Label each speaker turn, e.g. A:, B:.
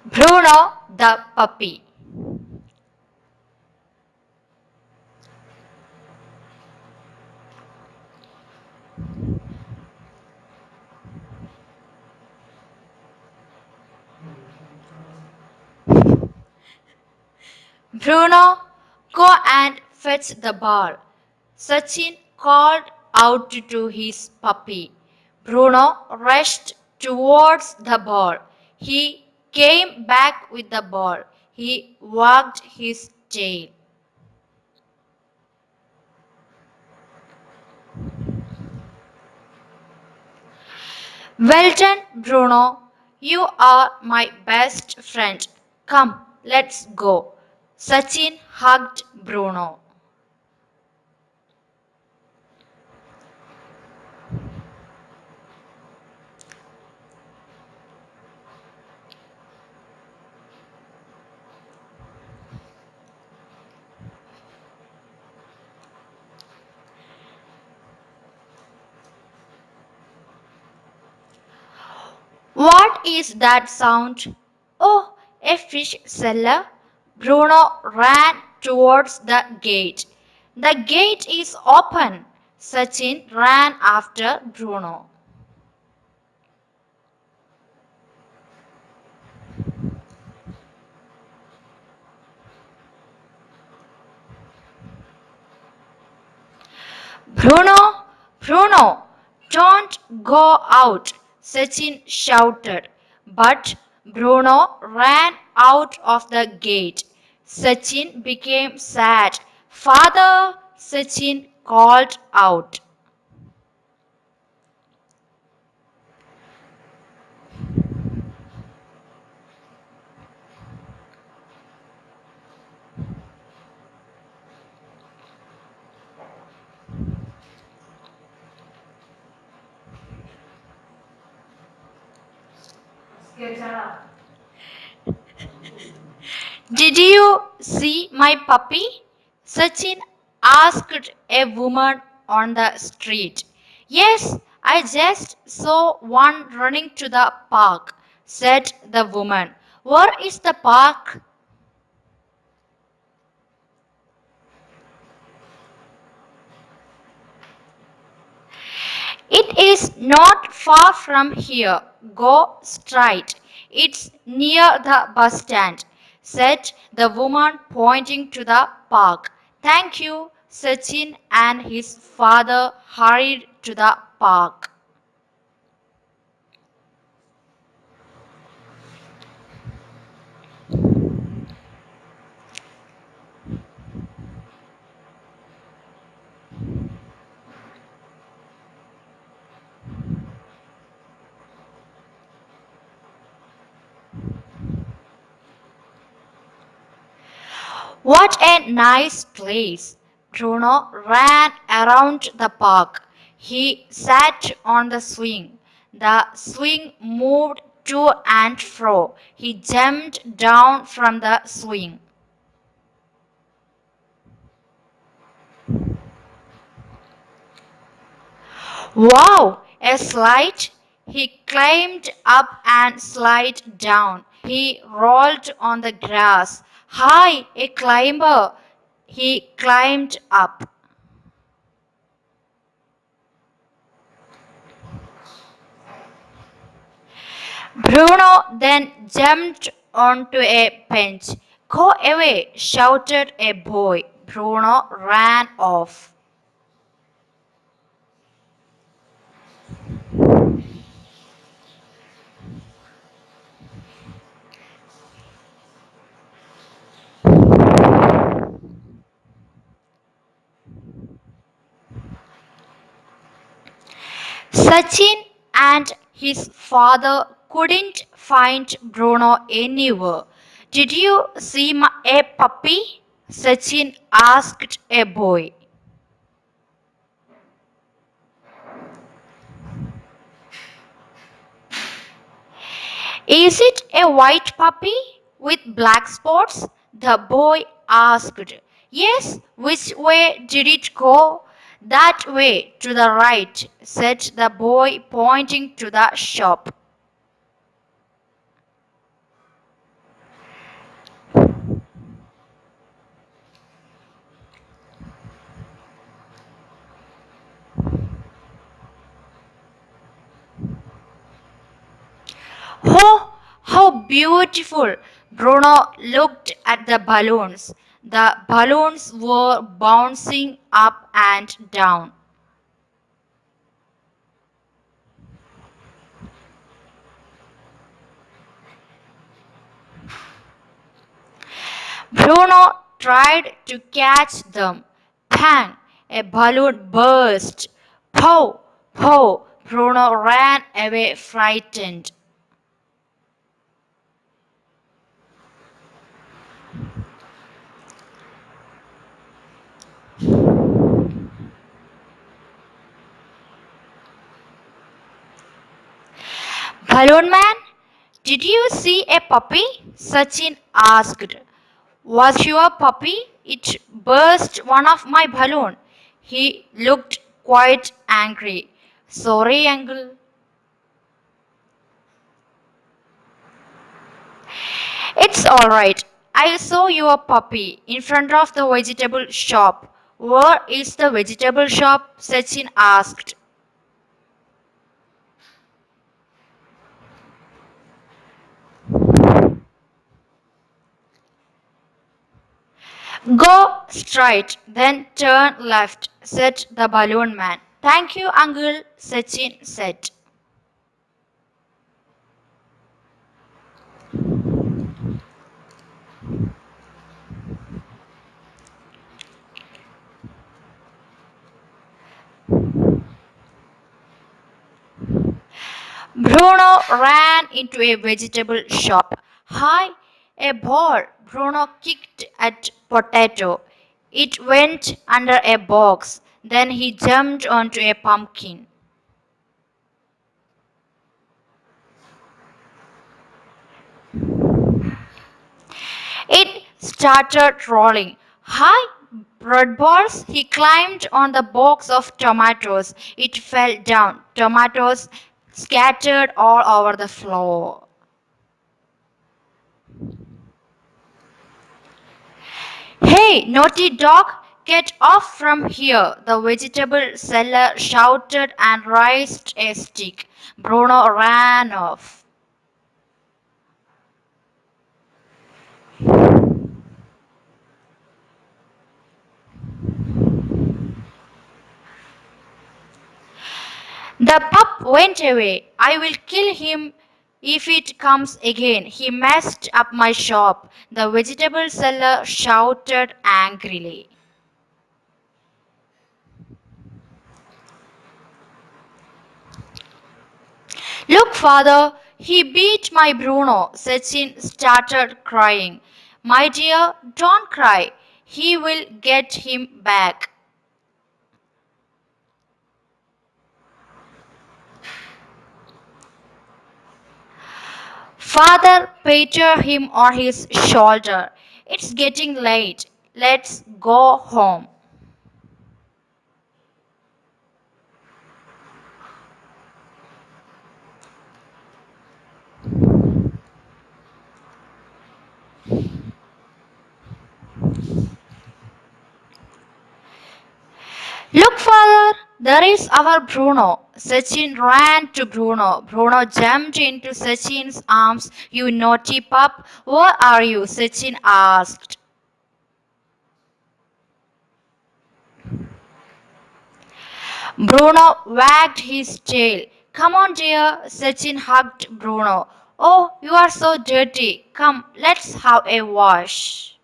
A: Bruno the Puppy. Bruno, go and fetch the ball. Sachin called out to his puppy. Bruno rushed towards the ball. He came back with the ball. He wagged his tail. Well done, Bruno. You are my best friend. Come, let's go. Sachin hugged Bruno. What is that sound? Oh, a fish seller. Bruno ran towards the gate. The gate is open. Sachin ran after Bruno. Bruno, Bruno, don't go out, Sachin shouted. But Bruno ran out of the gate. Sachin became sad. Father, Sachin called out. Did you see my puppy? Sachin asked a woman on the street. Yes, I just saw one running to the park, said the woman. Where is the park? It is not far from here. Go straight. It's near the bus stand, said the woman pointing to the park. Thank you. Sachin and his father hurried to the park. What a nice place! Bruno ran around the park. He sat on the swing. The swing moved to and fro. He jumped down from the swing. Wow, a slide! He climbed up and slid down. He rolled on the grass. Hi, a climber! He climbed up. Bruno then jumped onto a bench. Go away, shouted a boy. Bruno ran off. Sachin and his father couldn't find Bruno anywhere. Did you see a puppy? Sachin asked a boy. Is it a white puppy with black spots? The boy asked. Yes, which way did it go? That way, to the right, said the boy, pointing to the shop. beautiful! Bruno looked at the balloons. The balloons were bouncing up and down. Bruno tried to catch them. Bang! A balloon burst. Pow! Pow! Bruno ran away frightened. Balloon man, did you see a puppy? Sachin asked. Was your puppy? It burst one of my balloon. He looked quite angry. Sorry, uncle. It's alright. I saw your puppy in front of the vegetable shop. Where is the vegetable shop? Sachin asked. Go straight, then turn left, said the balloon man. Thank you, uncle, Sachin said. Bruno ran into a vegetable shop. Hi, a ball. Bruno kicked at potato. It went under a box. Then he jumped onto a pumpkin. It started rolling. Hi, bread balls. He climbed on the box of tomatoes. It fell down. Tomatoes scattered all over the floor. Hey, naughty dog, get off from here, the vegetable seller shouted and raised a stick. Bruno ran off. The pup went away. I will kill him if it comes again. He messed up my shop, the vegetable seller shouted angrily. Look, father, he beat my Bruno. Sachin started crying. My dear, don't cry. He will get him back. Father patted him on his shoulder. It's getting late. Let's go home. Look, father, there is our Bruno. Sachin ran to Bruno. Bruno jumped into Sachin's arms. You naughty pup, where are you? Sachin asked. Bruno wagged his tail. Come on, dear. Sachin hugged Bruno. Oh, you are so dirty. Come, let's have a wash.